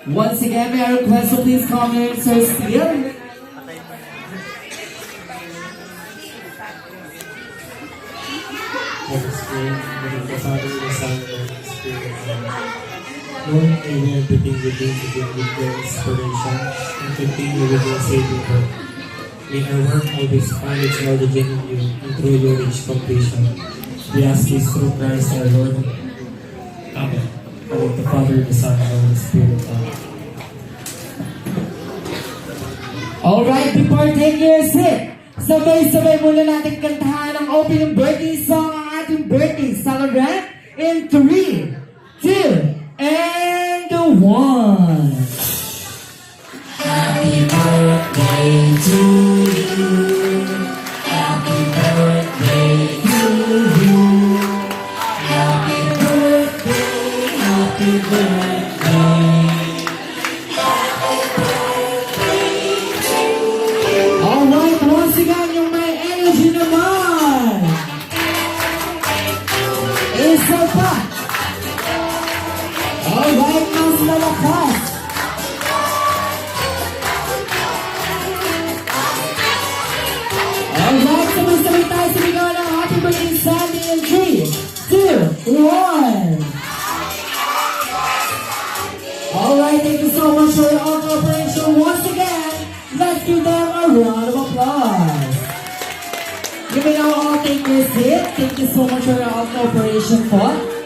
Once again, may I request to please come here, Sir Steele. Holy Spirit, with the Father, the Son, and the Spirit of God. Lord, may everything we do begin with your inspiration and continue with your saving work. May our work always find its origin in you and through your rich completion. We ask this through Christ our Lord. Amen. With the Father, the Son, and the Holy Spirit of God. Alright, before taking your seat, sabay-sabay muna natin kantahan ang opening birthday song ang ating birthday celebrant in 3, 2, and 1. Happy birthday to you. Happy birthday to you. Happy birthday, happy birthday. Alright, once again, yung may energy naman. Isa pa. Alright, mas malakas. Alright, sabay-sabay tayo sumigaw ng happy birthday Sandy in 3, 2, 1. Alright, thank you so much for your all cooperation once again. Let's give them a round of applause. You may now all take your seat. Thank you so much for your all cooperation po.